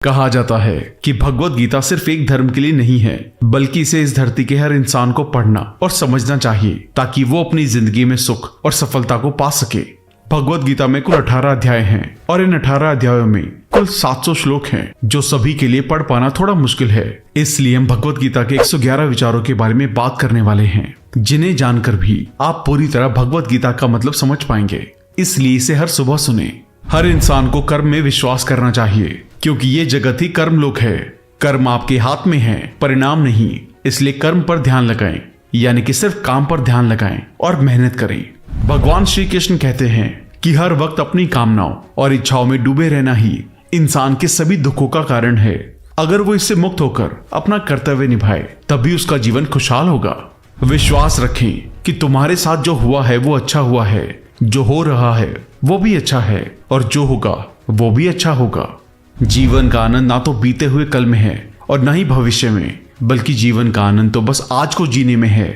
कहा जाता है कि भगवत गीता सिर्फ एक धर्म के लिए नहीं है, बल्कि इसे इस धरती के हर इंसान को पढ़ना और समझना चाहिए ताकि वो अपनी जिंदगी में सुख और सफलता को पा सके। भगवत गीता में कुल 18 अध्याय हैं और इन 18 अध्यायों में कुल 700 श्लोक हैं, जो सभी के लिए पढ़ पाना थोड़ा मुश्किल है। इसलिए हम भगवत गीता के 111 विचारों के बारे में बात करने वाले हैं, जिन्हें जानकर भी आप पूरी तरह भगवत गीता का मतलब समझ पाएंगे। इसलिए इसे हर सुबह सुने। हर इंसान को कर्म में विश्वास करना चाहिए, क्योंकि ये जगत ही कर्म लोक है। कर्म आपके हाथ में है, परिणाम नहीं। इसलिए कर्म पर ध्यान लगाएं, यानी कि सिर्फ काम पर ध्यान लगाएं और मेहनत करें। भगवान श्री कृष्ण कहते हैं कि हर वक्त अपनी कामनाओं और इच्छाओं में डूबे रहना ही इंसान के सभी दुखों का कारण है। अगर वो इससे मुक्त होकर अपना कर्तव्य निभाए, तभी उसका जीवन खुशहाल होगा। विश्वास रखें कि तुम्हारे साथ जो हुआ है वो अच्छा हुआ है, जो हो रहा है वो भी अच्छा है, और जो होगा वो भी अच्छा होगा। जीवन का आनंद ना तो बीते हुए कल में है और ना ही भविष्य में, बल्कि जीवन का आनंद तो बस आज को जीने में है।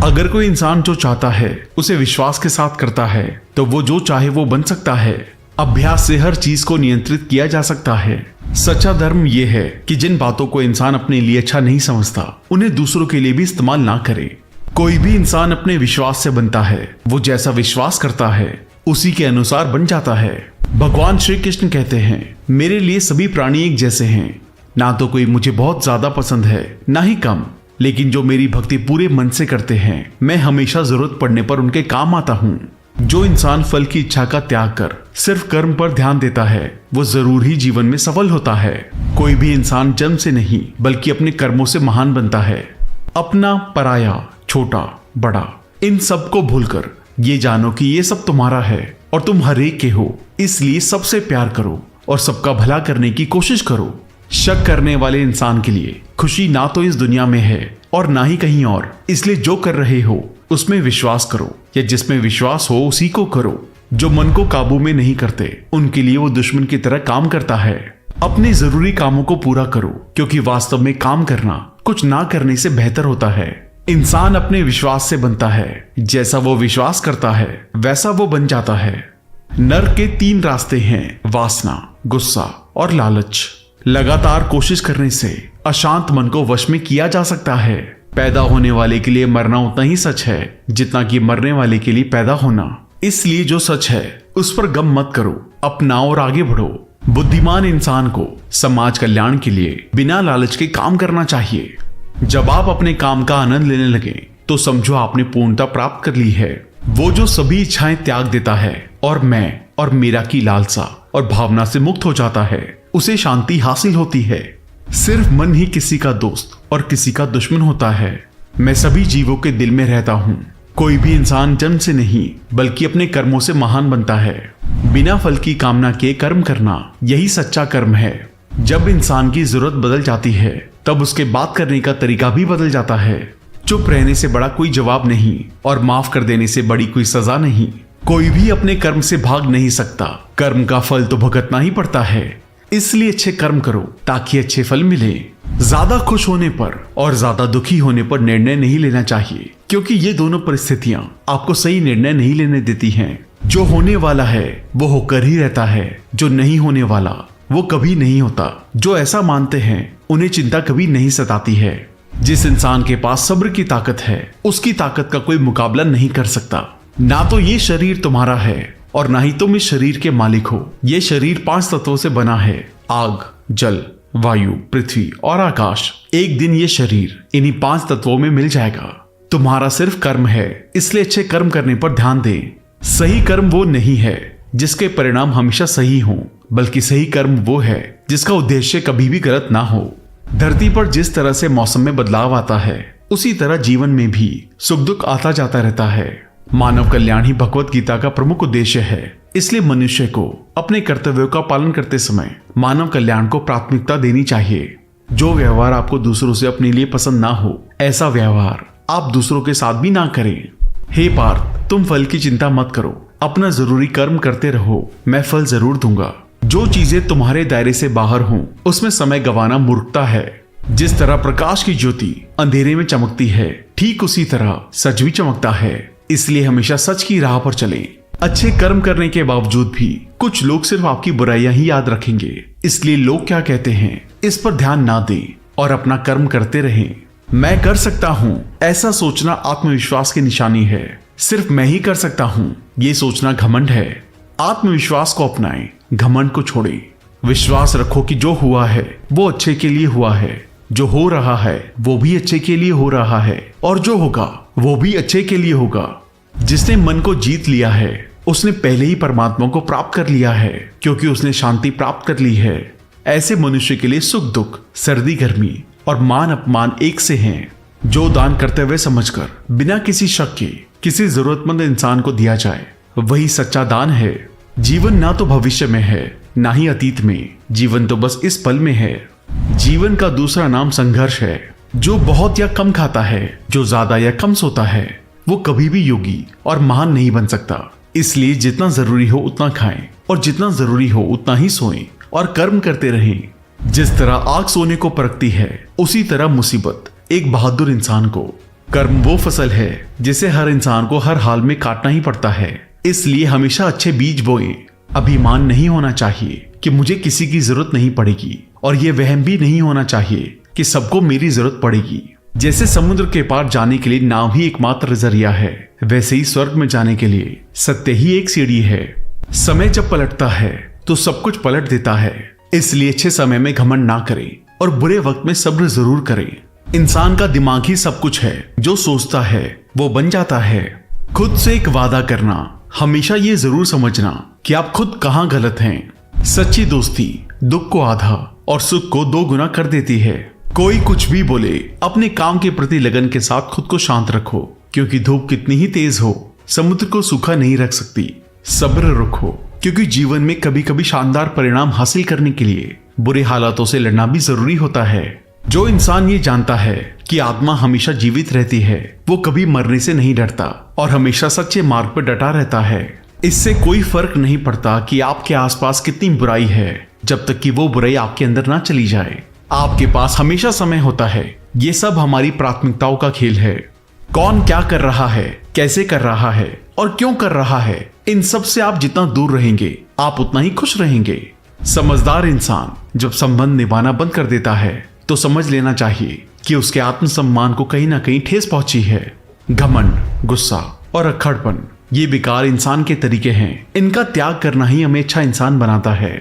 अगर कोई इंसान जो चाहता है उसे विश्वास के साथ करता है, तो वो जो चाहे वो बन सकता है। अभ्यास से हर चीज को नियंत्रित किया जा सकता है। सच्चा धर्म ये है कि जिन बातों को इंसान अपने लिए अच्छा नहीं समझता, उन्हें दूसरों के लिए भी इस्तेमाल ना करे। कोई भी इंसान अपने विश्वास से बनता है। वो जैसा विश्वास करता है उसी के अनुसार बन जाता है। भगवान श्री कृष्ण कहते हैं, मेरे लिए सभी प्राणी एक जैसे हैं। ना तो कोई मुझे बहुत ज्यादा पसंद है, ना ही कम, लेकिन जो मेरी भक्ति पूरे मन से करते हैं, मैं हमेशा जरूरत पड़ने पर उनके काम आता हूँ। जो इंसान फल की इच्छा का त्याग कर सिर्फ कर्म पर ध्यान देता है, वो जरूर ही जीवन में सफल होता है। कोई भी इंसान जन्म से नहीं, बल्कि अपने कर्मों से महान बनता है। अपना, पराया, छोटा, बड़ा, इन सब को भूलकर ये जानो कि ये सब तुम्हारा है और तुम हर एक के हो। इसलिए सबसे प्यार करो और सबका भला करने की कोशिश करो। शक करने वाले इंसान के लिए खुशी ना तो इस दुनिया में है और ना ही कहीं और। इसलिए जो कर रहे हो उसमें विश्वास करो, या जिसमें विश्वास हो उसी को करो। जो मन को काबू में नहीं करते, उनके लिए वो दुश्मन की तरह काम करता है। अपने जरूरी कामों को पूरा करो, क्योंकि वास्तव में काम करना कुछ ना करने से बेहतर होता है। इंसान अपने विश्वास से बनता है। जैसा वो विश्वास करता है वैसा वो बन जाता है। नर के 3 रास्ते हैं, वासना, गुस्सा और लालच। लगातार कोशिश करने से अशांत मन को वश में किया जा सकता है। पैदा होने वाले के लिए मरना उतना ही सच है जितना कि मरने वाले के लिए पैदा होना। इसलिए जो सच है उस पर गम मत करो, अपनाओ और आगे बढ़ो। बुद्धिमान इंसान को समाज कल्याण के लिए बिना लालच के काम करना चाहिए। जब आप अपने काम का आनंद लेने लगे, तो समझो आपने पूर्णता प्राप्त कर ली है। वो जो सभी इच्छाएं त्याग देता है और मैं और मेरा की लालसा और भावना से मुक्त हो जाता है, उसे शांति हासिल होती है। सिर्फ मन ही किसी का दोस्त और किसी का दुश्मन होता है। मैं सभी जीवों के दिल में रहता हूँ। कोई भी इंसान जन्म से नहीं, बल्कि अपने कर्मों से महान बनता है। बिना फल की कामना के कर्म करना, यही सच्चा कर्म है। जब इंसान की जरूरत बदल जाती है, तब उसके बात करने का तरीका भी बदल जाता है। चुप रहने से बड़ा कोई जवाब नहीं, और माफ कर देने से बड़ी कोई सजा नहीं। कोई भी अपने कर्म से भाग नहीं सकता। कर्म का फल तो भुगतना ही पड़ता है। इसलिए अच्छे कर्म करो ताकि अच्छे फल मिले। ज्यादा खुश होने पर और ज्यादा दुखी होने पर निर्णय नहीं लेना चाहिए, क्योंकि ये दोनों परिस्थितियां आपको सही निर्णय नहीं लेने देती हैं। जो होने वाला है वो होकर ही रहता है, जो नहीं होने वाला वो कभी नहीं होता। जो ऐसा मानते हैं उन्हें चिंता कभी नहीं सताती है। जिस इंसान के पास सब्र की ताकत है, उसकी ताकत का कोई मुकाबला नहीं कर सकता। ना तो ये शरीर तुम्हारा है और ना ही तुम इस शरीर के मालिक हो। ये शरीर 5 तत्वों से बना है, आग, जल, वायु, पृथ्वी और आकाश। एक दिन ये शरीर इन्हीं 5 तत्वों में मिल जाएगा। तुम्हारा सिर्फ कर्म है, इसलिए अच्छे कर्म करने पर ध्यान दें। सही कर्म वो नहीं है जिसके परिणाम हमेशा सही हों, बल्कि सही कर्म वो है जिसका उद्देश्य कभी भी गलत ना हो। धरती पर जिस तरह से मौसम में बदलाव आता है, उसी तरह जीवन में भी सुख दुख आता जाता रहता है। मानव कल्याण ही भगवत गीता का प्रमुख उद्देश्य है। इसलिए मनुष्य को अपने कर्तव्यों का पालन करते समय मानव कल्याण को प्राथमिकता देनी चाहिए। जो व्यवहार आपको दूसरों से अपने लिए पसंद ना हो, ऐसा व्यवहार आप दूसरों के साथ भी ना करें। हे पार्थ, तुम फल की चिंता मत करो, अपना जरूरी कर्म करते रहो, मैं फल जरूर दूंगा। जो चीजें तुम्हारे दायरे से बाहर हों, उसमें समय गंवाना मूर्खता है। जिस तरह प्रकाश की ज्योति अंधेरे में चमकती है, ठीक उसी तरह सच भी चमकता है। इसलिए हमेशा सच की राह पर चलें। अच्छे कर्म करने के बावजूद भी कुछ लोग सिर्फ आपकी बुराइयां ही याद रखेंगे, इसलिए लोग क्या कहते हैं इस पर ध्यान ना दें और अपना कर्म करते रहें। मैं कर सकता हूं, ऐसा सोचना आत्मविश्वास की निशानी है। सिर्फ मैं ही कर सकता हूं, ये सोचना घमंड है। आत्मविश्वास को अपनाएं, घमंड को छोड़ें। विश्वास रखो कि जो हुआ है वो अच्छे के लिए हुआ है, जो हो रहा है वो भी अच्छे के लिए हो रहा है, और जो होगा वो भी अच्छे के लिए होगा। जिसने मन को जीत लिया है उसने पहले ही परमात्मा को प्राप्त कर लिया है, क्योंकि उसने शांति प्राप्त कर ली है। ऐसे मनुष्य के लिए सुख दुख, सर्दी गर्मी और मान अपमान एक से हैं। जो दान करते हुए समझकर बिना किसी शक के किसी जरूरतमंद इंसान को दिया जाए, वही सच्चा दान है। जीवन ना तो भविष्य में है ना ही अतीत में, जीवन तो बस इस पल में है। जीवन का दूसरा नाम संघर्ष है। जो बहुत या कम खाता है, जो ज्यादा या कम सोता है, वो कभी भी योगी और महान नहीं बन सकता। इसलिए जितना जरूरी हो उतना खाएं और जितना जरूरी हो उतना ही सोएं और कर्म करते रहें। जिस तरह आग सोने को परखती है, उसी तरह मुसीबत एक बहादुर इंसान को। कर्म वो फसल है जिसे हर इंसान को हर हाल में काटना ही पड़ता है। इसलिए हमेशा अच्छे बीज बोएं। अभिमान नहीं होना चाहिए कि मुझे किसी की जरूरत नहीं पड़ेगी, और ये वहम भी नहीं होना चाहिए कि सबको मेरी जरूरत पड़ेगी। जैसे समुद्र के पार जाने के लिए नाव ही एकमात्र जरिया है, वैसे ही स्वर्ग में जाने के लिए सत्य ही एक सीढ़ी है। समय जब पलटता है तो सब कुछ पलट देता है। इसलिए अच्छे समय में घमंड ना करें और बुरे वक्त में सब्र जरूर करें। इंसान का दिमाग ही सब कुछ है, जो सोचता है वो बन जाता है। खुद से एक वादा करना, हमेशा ये जरूर समझना कि आप खुद कहाँ गलत हैं। सच्ची दोस्ती दुख को आधा और सुख को 2 गुना कर देती है। कोई कुछ भी बोले, अपने काम के प्रति लगन के साथ खुद को शांत रखो, क्योंकि धूप कितनी ही तेज हो समुद्र को सूखा नहीं रख सकती। सब्र रखो, क्योंकि जीवन में कभी कभी शानदार परिणाम हासिल करने के लिए बुरे हालातों से लड़ना भी जरूरी होता है। जो इंसान ये जानता है कि आत्मा हमेशा जीवित रहती है, वो कभी मरने से नहीं डरता और हमेशा सच्चे मार्ग पर डटा रहता है। इससे कोई फर्क नहीं पड़ता कि आपके आसपास कितनी बुराई है, जब तक कि वो बुराई आपके अंदर ना चली जाए। आपके पास हमेशा समय होता है। ये सब हमारी प्राथमिकताओं का खेल है। कौन क्या कर रहा है, कैसे कर रहा है और क्यों कर रहा है, इन सब से आप जितना दूर रहेंगे आप उतना ही खुश रहेंगे। समझदार इंसान जब संबंध निभाना बंद कर देता है तो समझ लेना चाहिए कि उसके आत्मसम्मान को कहीं ना कहीं ठेस पहुंची है। घमंड, गुस्सा और अक्खड़पन ये बेकार इंसान के तरीके हैं। इनका त्याग करना ही हमें अच्छा इंसान बनाता है।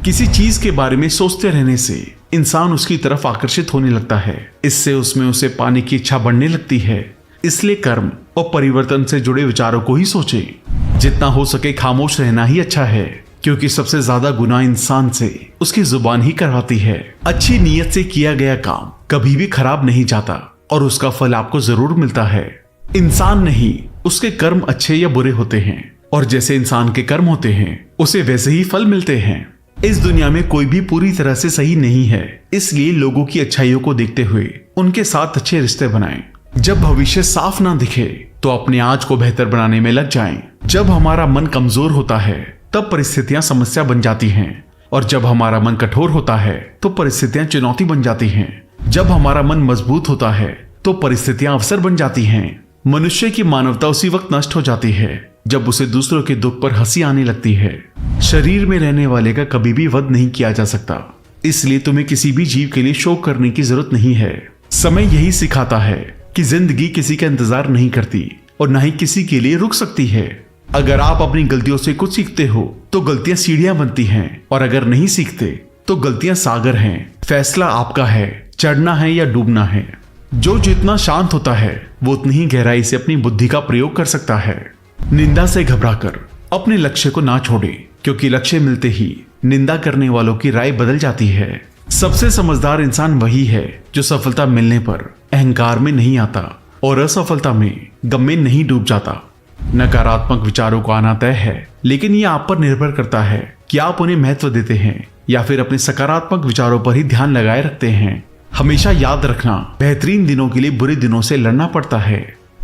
किसी चीज के बारे में सोचते रहने से इंसान उसकी तरफ आकर्षित होने लगता है। इससे उसमें उसे पाने की इच्छा बढ़ने लगती है। इसलिए कर्म और परिवर्तन से जुड़े विचारों को ही सोचें। जितना हो सके खामोश रहना ही अच्छा है, क्योंकि सबसे ज्यादा गुनाह इंसान से उसकी जुबान ही करवाती है। अच्छी नीयत से किया गया काम कभी भी खराब नहीं जाता और उसका फल आपको जरूर मिलता है। इंसान नहीं, उसके कर्म अच्छे या बुरे होते हैं, और जैसे इंसान के कर्म होते हैं उसे वैसे ही फल मिलते हैं। इस दुनिया में कोई भी पूरी तरह से सही नहीं है, इसलिए लोगों की अच्छाइयों को देखते हुए उनके साथ अच्छे रिश्ते बनाएं। जब भविष्य साफ ना दिखे तो अपने आज को बेहतर बनाने में लग जाएं। जब हमारा मन कमजोर होता है तब परिस्थितियां समस्या बन जाती हैं, और जब हमारा मन कठोर होता है तो परिस्थितियां चुनौती बन जाती हैं। जब हमारा मन मजबूत होता है तो परिस्थितियां अवसर बन जाती हैं। मनुष्य की मानवता उसी वक्त नष्ट हो जाती है जब उसे दूसरों के दुख पर हंसी आने लगती है। शरीर में रहने वाले का कभी भी वध नहीं किया जा सकता, इसलिए तुम्हें किसी भी जीव के लिए शोक करने की जरूरत नहीं है। समय यही सिखाता है कि जिंदगी किसी का इंतजार नहीं करती और न ही किसी के लिए रुक सकती है। अगर आप अपनी गलतियों से कुछ सीखते हो तो गलतियां सीढ़ियां बनती हैं, और अगर नहीं सीखते तो गलतियां सागर हैं। फैसला आपका है, चढ़ना है या डूबना है। जो जितना शांत होता है वो उतनी ही गहराई से अपनी बुद्धि का प्रयोग कर सकता है। निंदा से घबराकर अपने लक्ष्य को ना छोड़े, क्योंकि लक्ष्य मिलते ही निंदा करने वालों की राय बदल जाती है। सबसे समझदार इंसान वही है जो सफलता मिलने पर अहंकार में नहीं आता और असफलता में गम में नहीं डूब जाता। नकारात्मक विचारों को आना तय है, लेकिन ये आप पर निर्भर करता है कि आप उन्हें महत्व देते हैं या फिर अपने सकारात्मक विचारों पर ही ध्यान लगाए रखते हैं। हमेशा याद रखना, बेहतरीन दिनों के लिए बुरे दिनों से लड़ना पड़ता है।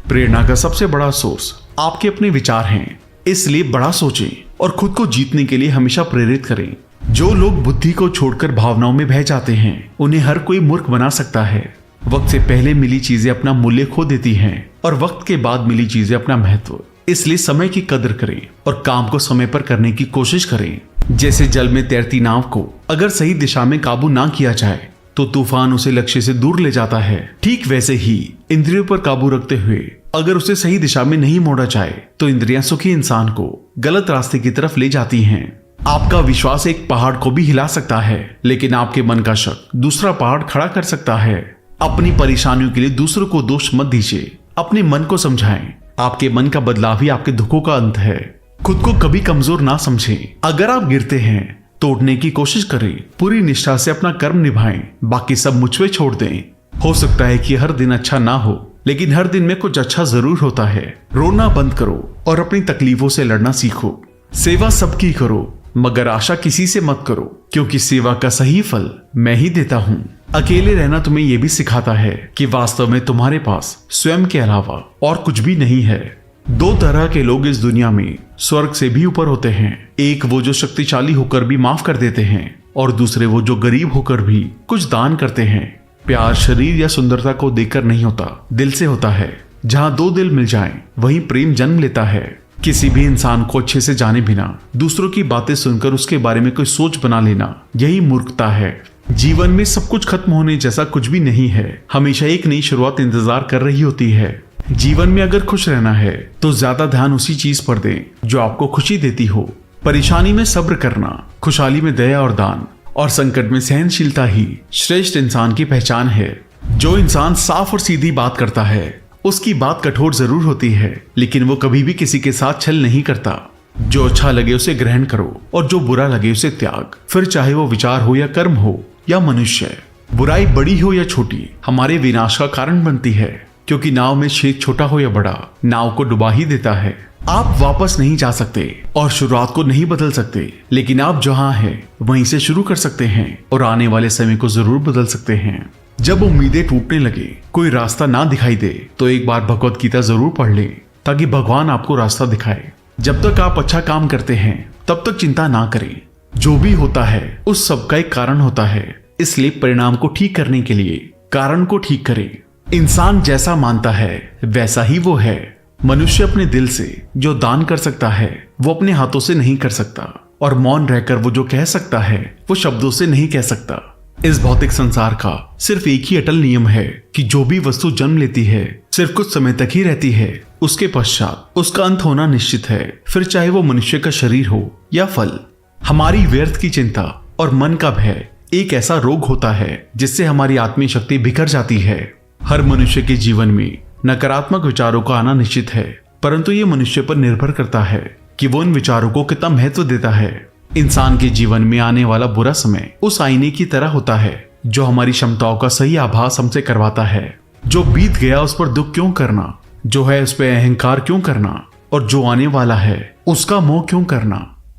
प्रेरणा का सबसे बड़ा सोर्स आपके अपने विचार हैं, इसलिए बड़ा सोचें और खुद को जीतने के लिए हमेशा प्रेरित करें। जो लोग बुद्धि को छोड़कर भावनाओं में बह जाते हैं, उन्हें हर कोई मूर्ख बना सकता है। वक्त से पहले मिली चीजें अपना मूल्य खो देती हैं और वक्त के बाद मिली चीजें अपना महत्व। इसलिए समय की कदर करें और काम को समय पर करने की कोशिश करें। जैसे जल में तैरती नाव को अगर सही दिशा में काबू ना किया जाए तो तूफान उसे लक्ष्य से दूर ले जाता है। ठीक वैसे ही इंद्रियों पर काबू रखते हुए अगर उसे सही दिशा में नहीं मोड़ा जाए तो इंद्रियां सुखी इंसान को गलत रास्ते की तरफ ले जाती हैं। आपका विश्वास एक पहाड़ को भी हिला सकता है, लेकिन आपके मन का शक दूसरा पहाड़ खड़ा कर सकता है। अपनी परेशानियों के लिए दूसरों को दोष मत दीजिए, अपने मन को समझाएं। आपके मन का बदलाव ही आपके दुखों का अंत है। खुद को कभी कमजोर ना समझें। अगर आप गिरते हैं तोड़ने की कोशिश करें, पूरी निष्ठा से अपना कर्म निभाएं, बाकी सब मुझ पे छोड़ दें। हो सकता है कि हर दिन अच्छा ना हो, लेकिन हर दिन में कुछ अच्छा जरूर होता है। रोना बंद करो और अपनी तकलीफों से लड़ना सीखो। सेवा सबकी करो, मगर आशा किसी से मत करो, क्योंकि सेवा का सही फल मैं ही देता हूँ। अकेले रहना तुम्हें यह भी सिखाता है कि वास्तव में तुम्हारे पास स्वयं के अलावा और कुछ भी नहीं है। दो तरह के लोग इस दुनिया में स्वर्ग से भी ऊपर होते हैं। एक वो जो शक्तिशाली होकर भी माफ कर देते हैं, और दूसरे वो जो गरीब होकर भी कुछ दान करते हैं। प्यार शरीर या सुंदरता को देखकर नहीं होता, दिल से होता है। जहाँ दो दिल मिल जाएं, वहीं प्रेम जन्म लेता है। किसी भी इंसान को अच्छे से जाने बिना दूसरों की बातें सुनकर उसके बारे में कोई सोच बना लेना, यही मूर्खता है। जीवन में सब कुछ खत्म होने जैसा कुछ भी नहीं है। हमेशा एक नई शुरुआत इंतजार कर रही होती है। जीवन में अगर खुश रहना है तो ज्यादा ध्यान उसी चीज पर दें जो आपको खुशी देती हो। परेशानी में सब्र करना, खुशहाली में दया और दान, और संकट में सहनशीलता ही श्रेष्ठ इंसान की पहचान है। जो इंसान साफ और सीधी बात करता है उसकी बात कठोर जरूर होती है, लेकिन वो कभी भी किसी के साथ छल नहीं करता। जो अच्छा लगे उसे ग्रहण करो और जो बुरा लगे उसे त्याग। फिर चाहे वो विचार हो या कर्म हो या मनुष्य, बुराई बड़ी हो या छोटी हमारे विनाश का कारण बनती है, क्योंकि नाव में छेद छोटा हो या बड़ा नाव को डुबा ही देता है। आप वापस नहीं जा सकते और शुरुआत को नहीं बदल सकते, लेकिन आप जहां हैं वहीं से शुरू कर सकते हैं और आने वाले समय को जरूर बदल सकते हैं। जब उम्मीदें टूटने लगे, कोई रास्ता ना दिखाई दे, तो एक बार भगवत गीता जरूर पढ़ लें, ताकि भगवान आपको रास्ता दिखाए। जब तक आप अच्छा काम करते हैं तब तक चिंता ना करें। जो भी होता है उस सब का एक कारण होता है, इसलिए परिणाम को ठीक करने के लिए कारण को ठीक करें। इंसान जैसा मानता है वैसा ही वो है। मनुष्य अपने दिल से जो दान कर सकता है वो अपने हाथों से नहीं कर सकता, और मौन रहकर वो जो कह सकता है वो शब्दों से नहीं कह सकता। इस भौतिक संसार का सिर्फ एक ही अटल नियम है कि जो भी वस्तु जन्म लेती है सिर्फ कुछ समय तक ही रहती है, उसके पश्चात उसका अंत होना निश्चित है। फिर चाहे वो मनुष्य का शरीर हो या फल। हमारी व्यर्थ की चिंता और मन का भय एक ऐसा रोग होता है जिससे हमारी आत्मीय शक्ति बिखर जाती है। हर मनुष्य के जीवन में नकारात्मक विचारों का आना निश्चित है, परंतु ये मनुष्य पर निर्भर करता है कि वो इन विचारों को कितना महत्व देता है। इंसान के जीवन में आने वाला बुरा समय उस आईने की तरह होता है जो हमारी क्षमताओं का सही आभास हमसे करवाता है। जो बीत गया उस पर दुख क्यों करना, जो है उस पर अहंकार क्यों करना, और जो आने वाला है उसका मोह क्यों करना।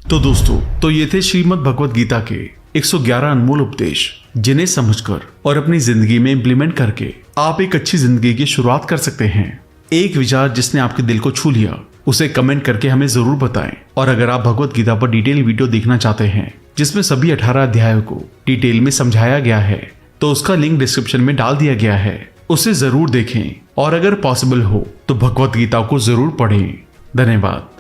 तो दोस्तों, तो ये थे श्रीमद् भगवत गीता के 111 अनमोल उपदेश, जिन्हें समझकर और अपनी जिंदगी में इम्प्लीमेंट करके आप एक अच्छी जिंदगी की शुरुआत कर सकते हैं। एक विचार जिसने आपके दिल को छू लिया उसे कमेंट करके हमें जरूर बताएं। और अगर आप भगवत गीता पर डिटेल वीडियो देखना चाहते हैं जिसमें सभी 18 अध्यायों को डिटेल में समझाया गया है, तो उसका लिंक डिस्क्रिप्शन में डाल दिया गया है, उसे जरूर देखें। और अगर पॉसिबल हो तो भगवत गीता को जरूर पढ़ें। धन्यवाद।